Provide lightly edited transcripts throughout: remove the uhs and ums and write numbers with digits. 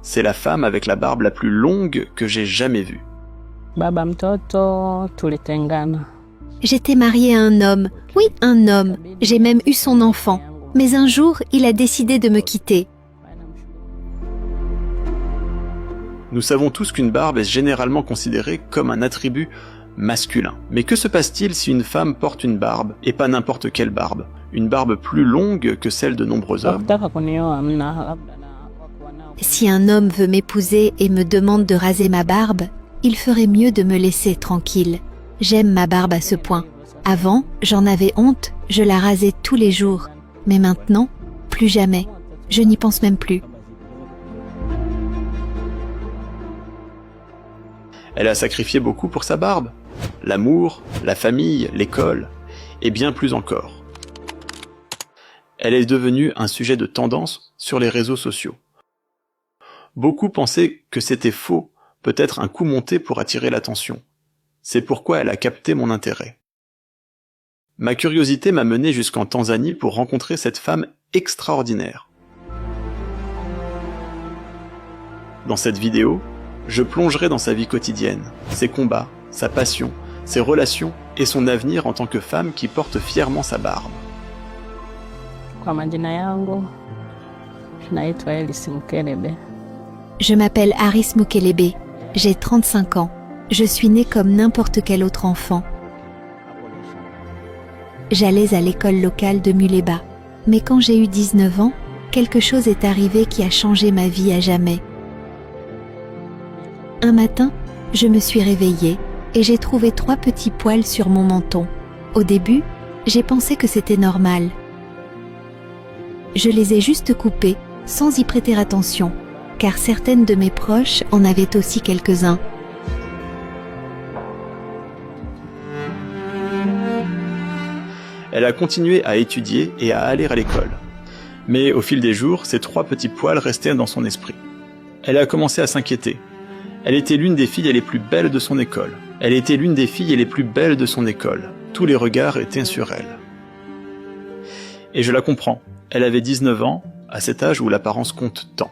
C'est la femme avec la barbe la plus longue que j'ai jamais vue. Baba mtoto tulitengana. J'étais mariée à un homme. Oui, un homme. J'ai même eu son enfant. Mais un jour, il a décidé de me quitter. Nous savons tous qu'une barbe est généralement considérée comme un attribut masculin. Mais que se passe-t-il si une femme porte une barbe, et pas n'importe quelle barbe? Une barbe plus longue que celle de nombreux hommes? Wakutaka kunioa mna labda na Si un homme veut m'épouser et me demande de raser ma barbe, il ferait mieux de me laisser tranquille. J'aime ma barbe à ce point. Avant, j'en avais honte, je la rasais tous les jours. Mais maintenant, plus jamais. Je n'y pense même plus. Elle a sacrifié beaucoup pour sa barbe. L'amour, la famille, l'école, et bien plus encore. Elle est devenue un sujet de tendance sur les réseaux sociaux. Beaucoup pensaient que c'était faux, peut-être un coup monté pour attirer l'attention. C'est pourquoi elle a capté mon intérêt. Ma curiosité m'a mené jusqu'en Tanzanie pour rencontrer cette femme extraordinaire. Dans cette vidéo, je plongerai dans sa vie quotidienne, ses combats, sa passion, ses relations et son avenir en tant que femme qui porte fièrement sa barbe. kwa majina yangu naitwa Alice Mukelebe. Je m'appelle Aris Mukelebe. J'ai 35 ans. Je suis née comme n'importe quel autre enfant. J'allais à l'école locale de Muleba. Mais quand j'ai eu 19 ans, quelque chose est arrivé qui a changé ma vie à jamais. Un matin, je me suis réveillée et j'ai trouvé 3 petits poils sur mon menton. Au début, j'ai pensé que c'était normal. Je les ai juste coupés, sans y prêter attention, car certaines de mes proches en avaient aussi quelques-uns. Elle a continué à étudier et à aller à l'école. Mais au fil des jours, ces 3 petits poils restèrent dans son esprit. Elle a commencé à s'inquiéter. Elle était l'une des filles les plus belles de son école. Elle était l'une des filles les plus belles de son école. Tous les regards étaient sur elle. Et je la comprends. Elle avait 19 ans, à cet âge où l'apparence compte tant.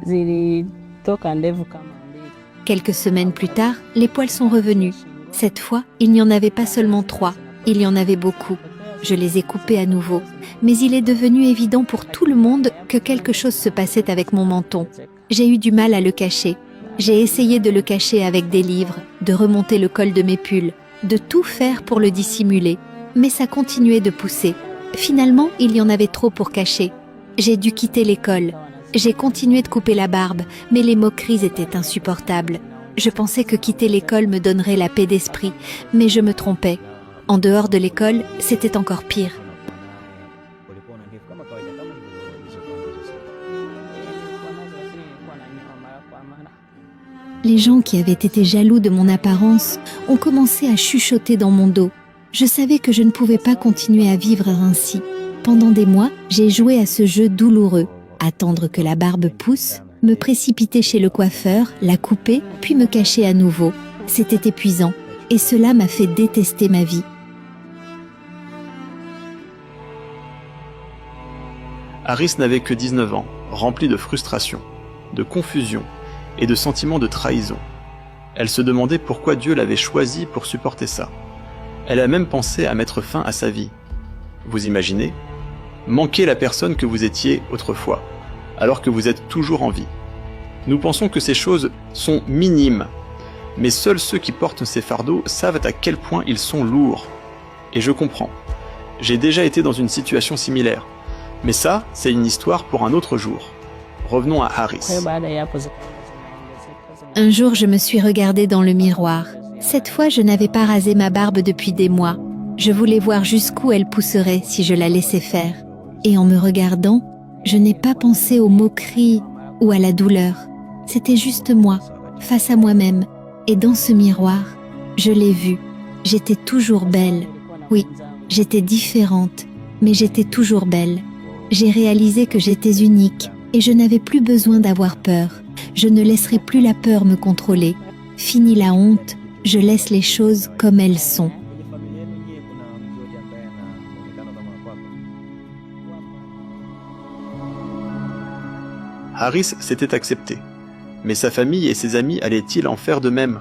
Zilitoka ndevu kama mbili. Quelques semaines plus tard, les poils sont revenus. Cette fois, il n'y en avait pas seulement 3, il y en avait beaucoup. Je les ai coupés à nouveau. Mais il est devenu évident pour tout le monde que quelque chose se passait avec mon menton. J'ai eu du mal à le cacher. J'ai essayé de le cacher avec des livres, de remonter le col de mes pulls, de tout faire pour le dissimuler. Mais ça continuait de pousser. Finalement, il y en avait trop pour cacher. J'ai dû quitter l'école. J'ai continué de couper la barbe, mais les moqueries étaient insupportables. Je pensais que quitter l'école me donnerait la paix d'esprit, mais je me trompais. En dehors de l'école, c'était encore pire. Les gens qui avaient été jaloux de mon apparence ont commencé à chuchoter dans mon dos. Je savais que je ne pouvais pas continuer à vivre ainsi. Pendant des mois, j'ai joué à ce jeu douloureux. Attendre que la barbe pousse, me précipiter chez le coiffeur, la couper, puis me cacher à nouveau. C'était épuisant, et cela m'a fait détester ma vie. Aris n'avait que 19 ans, rempli de frustration, de confusion et de sentiments de trahison. Elle se demandait pourquoi Dieu l'avait choisie pour supporter ça. Elle a même pensé à mettre fin à sa vie. Vous imaginez ? Manquer la personne que vous étiez autrefois, alors que vous êtes toujours en vie. Nous pensons que ces choses sont minimes, mais seuls ceux qui portent ces fardeaux savent à quel point ils sont lourds. Et je comprends. J'ai déjà été dans une situation similaire. Mais ça, c'est une histoire pour un autre jour. Revenons à Aris. Un jour, je me suis regardée dans le miroir. Cette fois, je n'avais pas rasé ma barbe depuis des mois. Je voulais voir jusqu'où elle pousserait si je la laissais faire. Et en me regardant, je n'ai pas pensé aux moqueries ou à la douleur. C'était juste moi, face à moi-même. Et dans ce miroir, je l'ai vue. J'étais toujours belle. Oui, j'étais différente, mais j'étais toujours belle. J'ai réalisé que j'étais unique et je n'avais plus besoin d'avoir peur. Je ne laisserai plus la peur me contrôler. Fini la honte, je laisse les choses comme elles sont. Aris s'était accepté. Mais sa famille et ses amis allaient-ils en faire de même?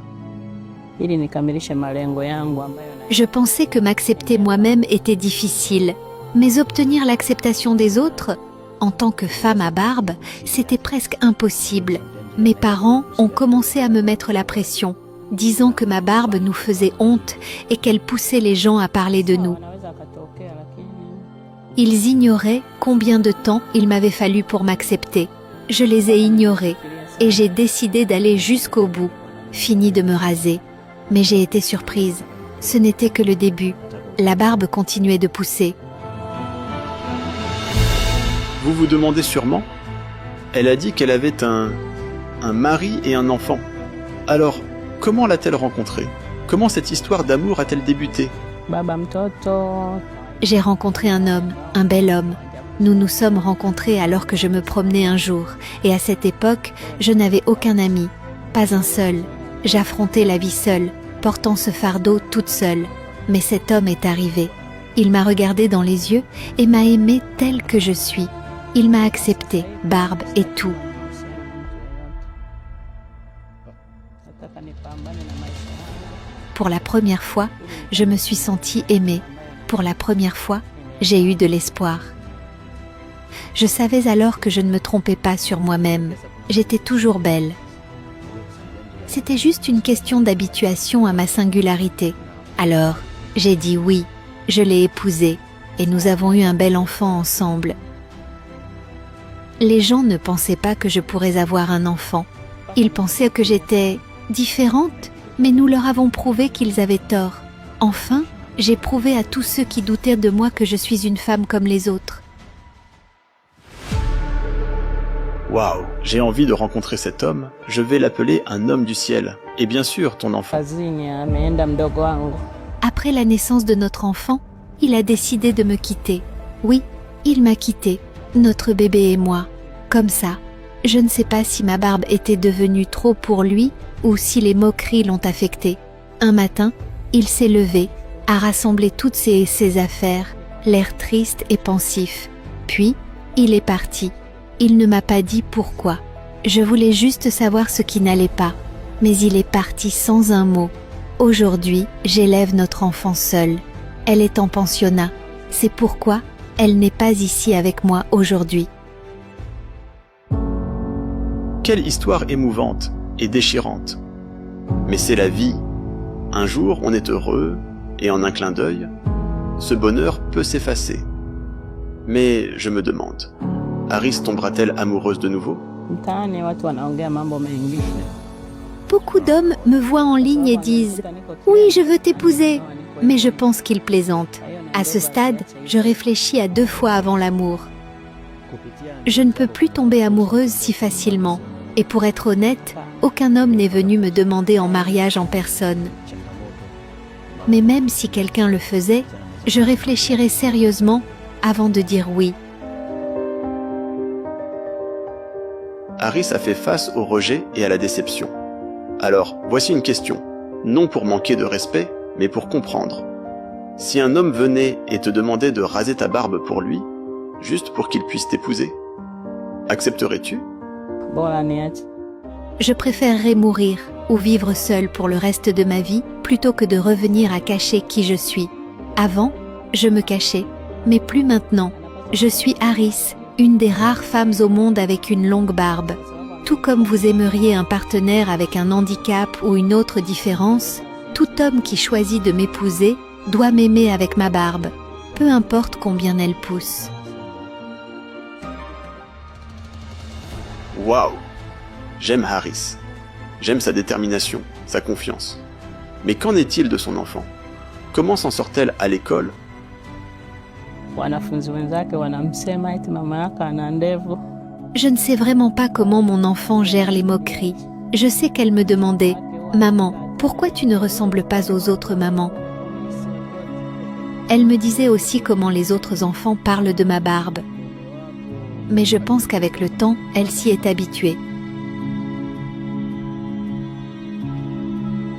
ili nikamilishe malengo yangu ambayo Je pensais que m'accepter moi-même était difficile, mais obtenir l'acceptation des autres, en tant que femme à barbe, c'était presque impossible. Mes parents ont commencé à me mettre la pression, disant que ma barbe nous faisait honte et qu'elle poussait les gens à parler de nous. wanaweza akatokea, lakini Ils ignoraient combien de temps il m'avait fallu pour m'accepter. Je les ai ignorés et j'ai décidé d'aller jusqu'au bout. Fini de me raser. Mais j'ai été surprise. Ce n'était que le début. La barbe continuait de pousser. Vous vous demandez sûrement? Elle a dit qu'elle avait un mari et un enfant. Alors, comment l'a-t-elle rencontré? Comment cette histoire d'amour a-t-elle débuté? baba mtoto J'ai rencontré un homme, un bel homme. Nous nous sommes rencontrés alors que je me promenais un jour. Et à cette époque, je n'avais aucun ami. Pas un seul. J'affrontais la vie seule, portant ce fardeau toute seule. Mais cet homme est arrivé. Il m'a regardé dans les yeux et m'a aimée telle que je suis. Il m'a accepté, barbe et tout. nataka nipambane na maisha yangu. Pour la première fois, je me suis sentie aimée. Pour la première fois, j'ai eu de l'espoir. Je savais alors que je ne me trompais pas sur moi-même. J'étais toujours belle. C'était juste une question d'habituation à ma singularité. Alors, j'ai dit oui, je l'ai épousé et nous avons eu un bel enfant ensemble. Les gens ne pensaient pas que je pourrais avoir un enfant. Ils pensaient que j'étais différente, mais nous leur avons prouvé qu'ils avaient tort. Enfin, j'ai prouvé à tous ceux qui doutaient de moi que je suis une femme comme les autres. Waouh, j'ai envie de rencontrer cet homme. Je vais l'appeler un homme du ciel. Et bien sûr, ton enfant. Kazini ameenda mdogo wangu. Après la naissance de notre enfant, il a décidé de me quitter. Oui, il m'a quitté, notre bébé et moi. Comme ça, je ne sais pas si ma barbe était devenue trop pour lui ou si les moqueries l'ont affecté. Un matin, il s'est levé, a rassemblé toutes ses affaires, l'air triste et pensif. Puis, il est parti. Il ne m'a pas dit pourquoi. Je voulais juste savoir ce qui n'allait pas. Mais il est parti sans un mot. Aujourd'hui, j'élève notre enfant seule. Elle est en pensionnat. C'est pourquoi elle n'est pas ici avec moi aujourd'hui. Quelle histoire émouvante et déchirante. Mais c'est la vie. Un jour, on est heureux, et en un clin d'œil, ce bonheur peut s'effacer. Mais je me demande, Haris tombera-t-elle amoureuse de nouveau? Mtaani watu wanaongea mambo mengi. Beaucoup d'hommes me voient en ligne et disent « Oui, je veux t'épouser », mais je pense qu'ils plaisantent. À ce stade, je réfléchis à 2 fois avant l'amour. Je ne peux plus tomber amoureuse si facilement. Et pour être honnête, aucun homme n'est venu me demander en mariage en personne. Mais même si quelqu'un le faisait, je réfléchirais sérieusement avant de dire oui. Haris a fait face au rejet et à la déception. Alors, voici une question, non pour manquer de respect, mais pour comprendre. Si un homme venait et te demandait de raser ta barbe pour lui, juste pour qu'il puisse t'épouser, accepterais-tu? Bora niache. Je préférerais mourir ou vivre seule pour le reste de ma vie plutôt que de revenir à cacher qui je suis. Avant, je me cachais, mais plus maintenant. Je suis Haris, une des rares femmes au monde avec une longue barbe. Tout comme vous aimeriez un partenaire avec un handicap ou une autre différence, tout homme qui choisit de m'épouser doit m'aimer avec ma barbe, peu importe combien elle pousse. Waouh! J'aime Haris. J'aime sa détermination, sa confiance. Mais qu'en est-il de son enfant? Comment s'en sort-elle à l'école? Wanafunzi wenzake wanamsema eti mama yako ana ndevu. Je ne sais vraiment pas comment mon enfant gère les moqueries. Je sais qu'elle me demandait « Maman, pourquoi tu ne ressembles pas aux autres mamans ?» Elle me disait aussi comment les autres enfants parlent de ma barbe. Mais je pense qu'avec le temps, elle s'y est habituée.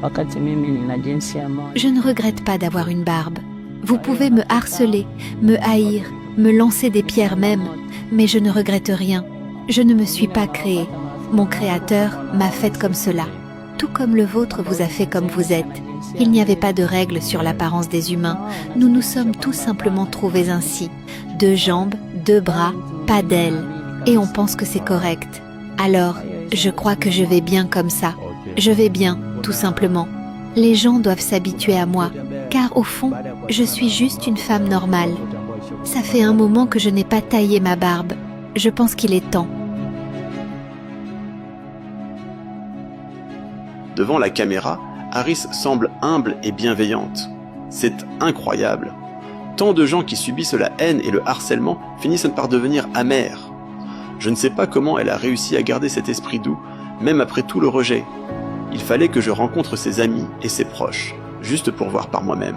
Wakati mimi nina jinsi ya moyo. Je ne regrette pas d'avoir une barbe. Vous pouvez me harceler, me haïr, me lancer des pierres même, mais je ne regrette rien. Je ne me suis pas créée. Mon Créateur m'a faite comme cela, tout comme le vôtre vous a fait comme vous êtes. Il n'y avait pas de règle sur l'apparence des humains, nous nous sommes tout simplement trouvés ainsi. 2 jambes, 2 bras, pas d'ailes, et on pense que c'est correct. Alors, je crois que je vais bien comme ça. Je vais bien, tout simplement. Les gens doivent s'habituer à moi, car au fond, je suis juste une femme normale. Ça fait un moment que je n'ai pas taillé ma barbe. Je pense qu'il est temps. Devant la caméra, Haris semble humble et bienveillante. C'est incroyable. Tant de gens qui subissent la haine et le harcèlement finissent par devenir amers. Je ne sais pas comment elle a réussi à garder cet esprit doux, même après tout le rejet. Il fallait que je rencontre ses amis et ses proches, juste pour voir par moi-même.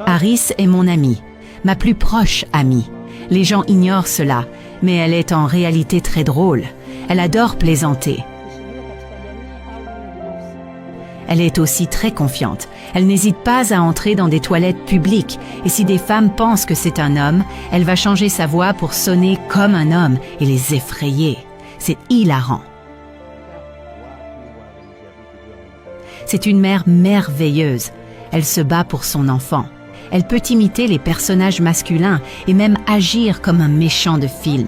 Haris est mon amie, ma plus proche amie. Les gens ignorent cela, mais elle est en réalité très drôle. Elle adore plaisanter. Elle est aussi très confiante. Elle n'hésite pas à entrer dans des toilettes publiques. Et si des femmes pensent que c'est un homme, elle va changer sa voix pour sonner comme un homme et les effrayer. C'est hilarant. C'est une mère merveilleuse. Elle se bat pour son enfant. Elle peut imiter les personnages masculins et même agir comme un méchant de film.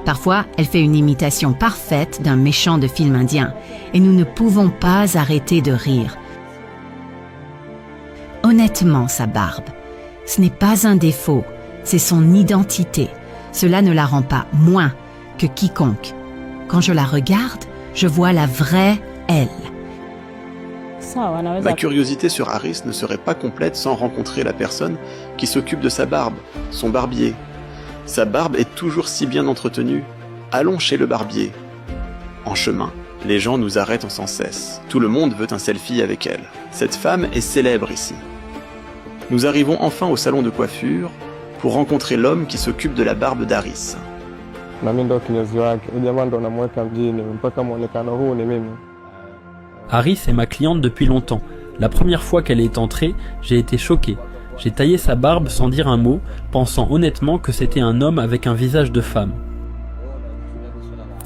Parfois, elle fait une imitation parfaite d'un méchant de film indien et nous ne pouvons pas arrêter de rire. Honnêtement, sa barbe, ce n'est pas un défaut, c'est son identité. Cela ne la rend pas moins que quiconque. Quand je la regarde, je vois la vraie elle. Ma curiosité sur Haris ne serait pas complète sans rencontrer la personne qui s'occupe de sa barbe, son barbier. Sa barbe est toujours si bien entretenue. Allons chez le barbier. En chemin, les gens nous arrêtent sans cesse. Tout le monde veut un selfie avec elle. Cette femme est célèbre ici. Nous arrivons enfin au salon de coiffure pour rencontrer l'homme qui s'occupe de la barbe d'Haris. Haris est ma cliente depuis longtemps. La première fois qu'elle est entrée, j'ai été choqué. J'ai taillé sa barbe sans dire un mot, pensant honnêtement que c'était un homme avec un visage de femme.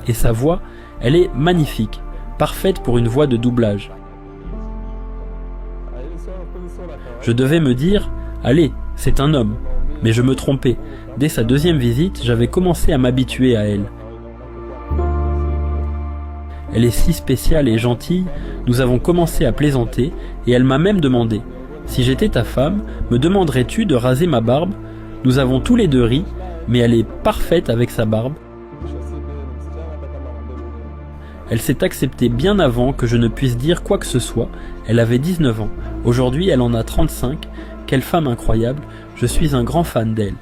Et sa voix, elle est magnifique, parfaite pour une voix de doublage. Je devais me dire, allez, c'est un homme. Mais je me trompais. Dès sa deuxième visite, j'avais commencé à m'habituer à elle. Elle est si spéciale et gentille, nous avons commencé à plaisanter et elle m'a même demandé « Si j'étais ta femme, me demanderais-tu de raser ma barbe ?» Nous avons tous les deux ri, mais elle est parfaite avec sa barbe. Elle s'est acceptée bien avant que je ne puisse dire quoi que ce soit. Elle avait 19 ans. Aujourd'hui, elle en a 35. Quelle femme incroyable. Je suis un grand fan d'elle.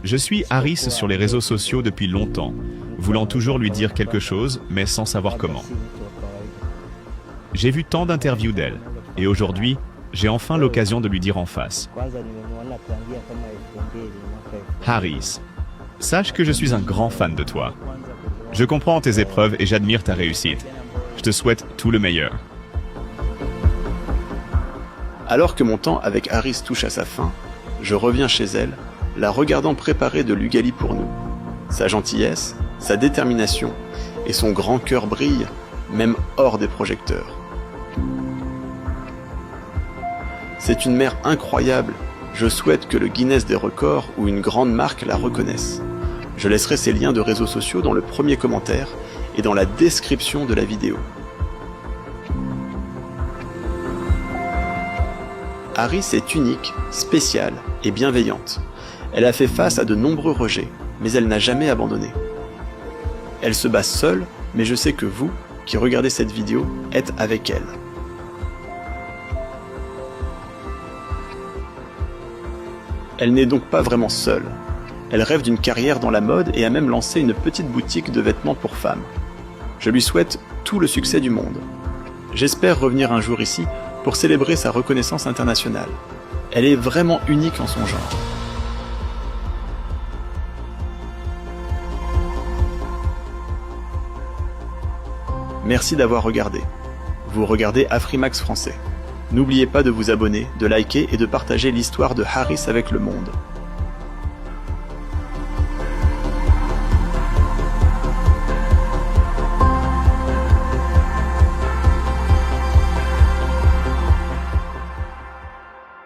Je suis Haris sur les réseaux sociaux depuis longtemps, voulant toujours lui dire quelque chose, mais sans savoir comment. J'ai vu tant d'interviews d'elle, et aujourd'hui, j'ai enfin l'occasion de lui dire en face. Haris, sache que je suis un grand fan de toi. Je comprends tes épreuves et j'admire ta réussite. Je te souhaite tout le meilleur. Alors que mon temps avec Haris touche à sa fin, je reviens chez elle, la regardant préparer de l'ugali pour nous. Sa gentillesse, sa détermination et son grand cœur brillent, même hors des projecteurs. C'est une mère incroyable. Je souhaite que le Guinness des records ou une grande marque la reconnaisse. Je laisserai ses liens de réseaux sociaux dans le premier commentaire et dans la description de la vidéo. Haris est unique, spéciale et bienveillante. Elle a fait face à de nombreux rejets, mais elle n'a jamais abandonné. Elle se bat seule, mais je sais que vous, qui regardez cette vidéo, êtes avec elle. Elle n'est donc pas vraiment seule. Elle rêve d'une carrière dans la mode et a même lancé une petite boutique de vêtements pour femmes. Je lui souhaite tout le succès du monde. J'espère revenir un jour ici pour célébrer sa reconnaissance internationale. Elle est vraiment unique en son genre. Merci d'avoir regardé. Vous regardez Afrimax Français. N'oubliez pas de vous abonner, de liker et de partager l'histoire de Harris avec le monde.